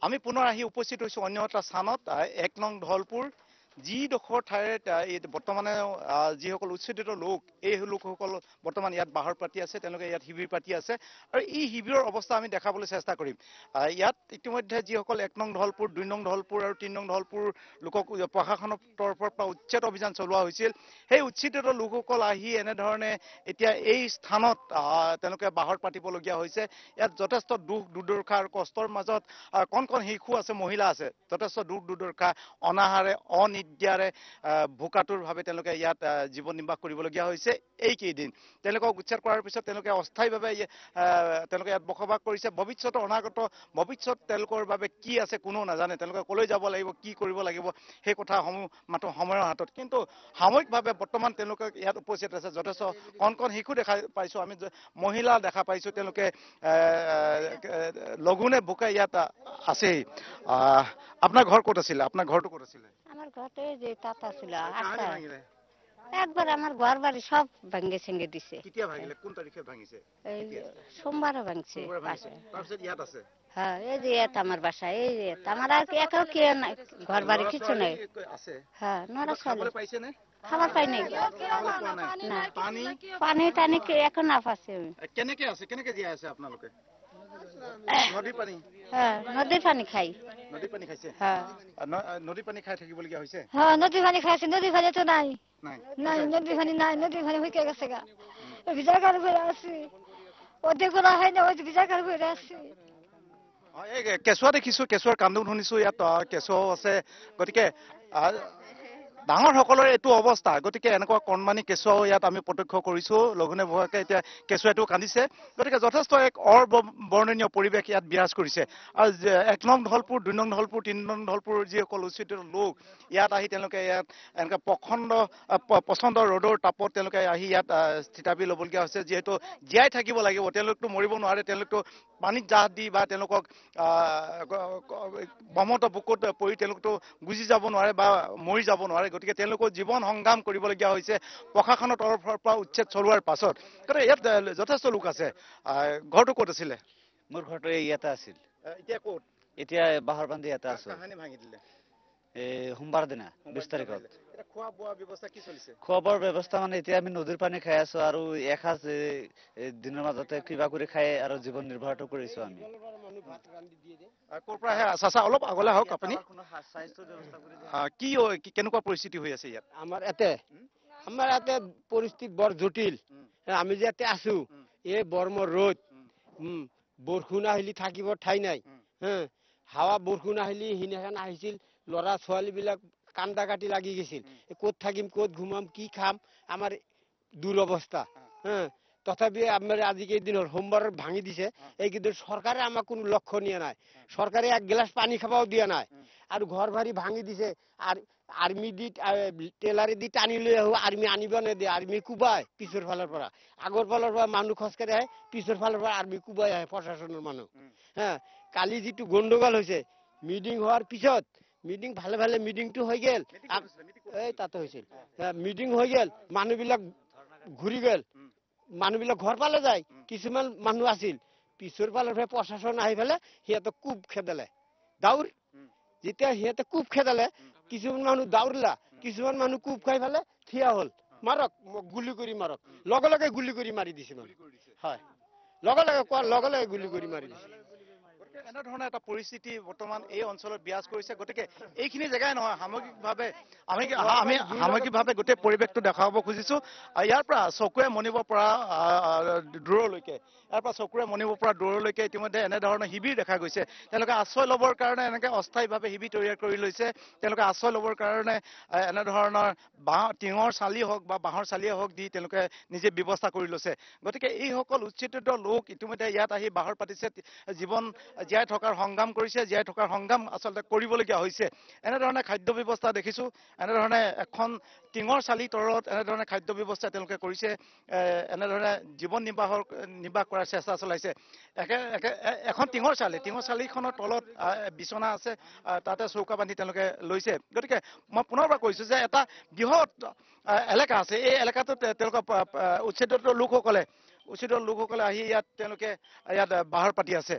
আমি পুনৰ আহি উপস্থিত হৈছোঁ অন্য এটা স্থানত ১ নং ধলপুৰ যিডোখৰ ঠাইত বৰ্তমানে যিসকল উচ্ছেদিত লোক এই লোকসকল বৰ্তমান ইয়াত বাহৰ পাতি আছে তেওঁলোকে ইয়াত শিবিৰ পাতি আছে আৰু এই শিবিৰৰ অৱস্থা আমি দেখাবলৈ চেষ্টা কৰিম ইয়াত ইতিমধ্যে যিসকল ১ নং ধলপুৰ ২ নং ধলপুৰ আৰু ৩ নং ধলপুৰ লোকক প্ৰশাসনৰ তৰফৰ পৰা উচ্ছেদ অভিযান চলোৱা হৈছিল সেই উচ্ছেদিত লোকসকল আহি এনেধৰণে এতিয়া এই স্থানত তেওঁলোকে বাহৰ পাতিবলগীয়া হৈছে ইয়াত যথেষ্ট দুখ দুৰ্দশা আৰু কষ্টৰ মাজত কণ কণ শিশু আছে মহিলা আছে যথেষ্ট দুখ দুৰ্দশা অনাহাৰে অনিদ্ৰাৰে ভোকাতুৰভাৱে তেওঁলোকে ইয়াত জীৱন নিৰ্বাহ কৰিবলগীয়া হৈছে এইকেইদিন তেওঁলোকক উচ্ছেদ কৰাৰ পিছত তেওঁলোকে অস্থায়ীভাৱে তেওঁলোকে ইয়াত বসবাস কৰিছে ভৱিষ্যতৰ অনাগত ভৱিষ্যত তেওঁলোকৰ বাবে কি আছে কোনো নাজানে তেওঁলোকে কলৈ যাব লাগিব কি কৰিব লাগিব সেই কথাসমূহ মাত্ৰ সময়ৰ হাতত কিন্তু সাময়িকভাৱে বৰ্তমান তেওঁলোকে ইয়াত উপস্থিত আছে যথেষ্ট কণ কণ শিশু দেখা পাইছোঁ আমি মহিলা দেখা পাইছোঁ তেওঁলোকে লঘোণে ভোকে ইয়াত আছেই আপোনাৰ ঘৰ ক'ত আছিলে আপোনাৰ ঘৰটো ক'ত আছিলে আমাৰ ঘৰে যে তাত আছিল একবাৰ আমাৰ ঘৰ বাড়ি সব ভাঙ্গে চেঙ্গে দিছে কেতিয়া ভাঙিলে কোন তাৰিখে ভাঙিছে সোমবাৰও ভাঙছে তাৰপিছত ইয়াত আছে হ্যাঁ এই যে এটা আমার বাসা এই যে আমার আর একাও কি ঘর বাড়ি কিছু নাই আছে হ্যাঁ নড়া খাবলৈ পাইছে নে খাবার পাই নাই না পানি টানি এখন না পাচ্ছে কেনেকে আছে কেনেকে দিয়া আছে আপোনালোকে নদীৰ পানী হ্যাঁ নদীৰ পানি খাই নদীৰ পানী খাইছে হ্যাঁ নদীৰ পানী খাই থাকিবলগীয়া হৈছে হ্যাঁ নদীর পানি খাইছে নদীর পানি তো নাই নাই নাই নদীর পানি নাই নদীর পানি হইকে গেছে গা ভিজা কাল করে আসি ওদের করা হয় না ওই ভিজা কাল করে আসি এই কেঁচুৱা দেখিছোঁ কেঁচুৱাৰ কান্দোন শুনিছোঁ ইয়াত কেঁচুৱাও আছে গতিকে ডাঙৰ সকলোৰে এইটো অৱস্থা গতিকে এনেকুৱা কণমানি কেঁচুৱাও ইয়াত আমি প্ৰত্যক্ষ কৰিছোঁ লঘোণে ভোগাকে এতিয়া কেঁচুৱাটো কান্দিছে গতিকে যথেষ্ট এক অবৰ্ণনীয় পৰিৱেশ ইয়াত বিৰাজ কৰিছে আৰু ১ নং ধলপুৰ ২ নং ধলপুৰ ৩ নং ধলপুৰ যিসকল উচ্ছেদিত লোক ইয়াত আহি তেওঁলোকে ইয়াত এনেকৈ প্ৰচণ্ড ৰ'দৰ তাপত তেওঁলোকে আহি ইয়াত স্থিতাপি ল'বলগীয়া হৈছে যিহেতু জীয়াই থাকিব লাগিব তেওঁলোকতো মৰিব নোৱাৰে তেওঁলোকতো পানীত জাহ দি বা তেওঁলোকক ব্ৰহ্মপুত্ৰ বুকুত পৰি তেওঁলোকতো গুচি যাব নোৱাৰে বা মৰি যাব নোৱাৰে গতিকে তেওঁলোকৰ জীৱন সংগ্ৰাম কৰিবলগীয়া হৈছে প্ৰশাসনৰ তৰফৰ পৰা উচ্ছেদ চলোৱাৰ পাছত গতিকে ইয়াত যথেষ্ট লোক আছে ঘৰটো ক'ত আছিলে মোৰ ঘৰটো ইয়াতে আছিল এতিয়া ক'ত এতিয়া বাহৰবান্ধি ইয়াতে আছো কাহানি ভাঙি দিলে সোমবাৰ দিনা ২০ তাৰিখত খোৱা বোৱা ব্যৱস্থা কি চলিছে খোৱা বোৱাৰ ব্যৱস্থা মানে এতিয়া আমি নদীৰ পানী খাই আছো আৰু এসাঁজ দিনৰ মাজতে কিবা কৰি খাই আৰু জীৱন নিৰ্বাহটো কৰিছো আমি ক'ৰ পৰা আহে চাচা অলপ আগলৈ আহক আপুনি কি কেনেকুৱা পৰিস্থিতি হৈ আছে ইয়াত আমাৰ ইয়াতে পৰিস্থিতি বৰ জটিল আমি যে ইয়াতে আছো এই বৰ্মৰ ৰ'দ বৰষুণ আহিলে থাকিব ঠাই নাই হাৱা বৰষুণ আহিলে সিদিনাখন আহিছিল ল'ৰা ছোৱালীবিলাক কান্দা কাটি লাগি গৈছিল ক'ত থাকিম ক'ত ঘুমাম কি খাম আমাৰ দুৰৱস্থা তথাপি আমাৰ আজি কেইদিনৰ সোমবাৰ ভাঙি দিছে এইকেইদিন চৰকাৰে আমাক কোনো লক্ষ্য নিয়া নাই চৰকাৰে এক গিলাচ পানী খাবও দিয়া নাই আৰু ঘৰ ভাৰি ভাঙি দিছে আৰু আৰ্মি দি টেলাৰে দি টানি লৈ আহো আৰ্মি আনিব নেদিয়ে আৰ্মি কোবাই পিছৰ ফালৰ পৰা আগৰ ফালৰ পৰা মানুহ খোজকাঢ়ি আহে পিছৰ ফালৰ পৰা আৰ্মি কোবাই আহে প্ৰশাসনৰ মানুহ কালি যিটো গণ্ডগোল হৈছে মিটিং হোৱাৰ পিছত মিটিং ভালে ভালে মিটিংটো হৈ গেল এই তাতে হৈছিল মিটিং হৈ গেল মানুহবিলাক ঘূৰি গেল মানুহবিলাক ঘৰ পালে যায় কিছুমান মানুহ আছিল পিছৰ ফালৰ পৰা প্ৰশাসন আহি পেলাই সিহঁতক কোব খেদালে দাউৰ যেতিয়া সিহঁতে কোব খেদালে কিছুমান মানুহ দাউৰিলা কিছুমান মানুহ কোব খাই পেলাই থিয়া হ'ল মাৰক গুলি কৰি মাৰক লগে লগে গুলি কৰি মাৰি দিছে মানুহ হয় লগে লগে কোৱাৰ লগে লগে গুলি কৰি মাৰি দিছে এনেধৰণৰ এটা পৰিস্থিতি বৰ্তমান এই অঞ্চলত বিৰাজ কৰিছে গতিকে এইখিনি জেগাই নহয় সামগ্ৰিকভাৱে আমি সামগ্ৰিকভাৱে গোটেই পৰিৱেশটো দেখাব খুজিছোঁ ইয়াৰ পৰা চকুৰে মনিব পৰা দূৰলৈকে ইতিমধ্যে এনেধৰণৰ শিবিৰ দেখা গৈছে তেওঁলোকে আশ্ৰয় ল'বৰ কাৰণে এনেকৈ অস্থায়ীভাৱে শিবিৰ তৈয়াৰ কৰি লৈছে তেওঁলোকে আশ্ৰয় ল'বৰ কাৰণে এনেধৰণৰ টিঙৰ চালি হওক বা বাঁহৰ চালিয়ে হওক দি তেওঁলোকে নিজে ব্যৱস্থা কৰি লৈছে গতিকে এইসকল উচ্ছেদিত লোক ইতিমধ্যে ইয়াত আহি বাহৰ পাতিছে জীৱন জীয়াই থকাৰ সংগ্ৰাম কৰিছে জীয়াই থকাৰ সংগ্ৰাম আচলতে কৰিবলগীয়া হৈছে এনেধৰণে খাদ্য ব্যৱস্থা দেখিছোঁ এনেধৰণে এখন টিঙৰ চালি তলত এনেধৰণে খাদ্য ব্যৱস্থা তেওঁলোকে কৰিছে এনেধৰণে জীৱন নিৰ্বাহ কৰাৰ চেষ্টা চলাইছে এখন টিঙৰ চালিখনৰ তলত বিচনা আছে তাতে চৌকা বান্ধি তেওঁলোকে লৈছে গতিকে মই পুনৰবাৰ কৈছোঁ যে এটা বৃহৎ এলেকা আছে এই এলেকাটোত তেওঁলোকৰ উচ্ছেদিত লোকসকলে আহি ইয়াত তেওঁলোকে বাহৰ পাতি আছে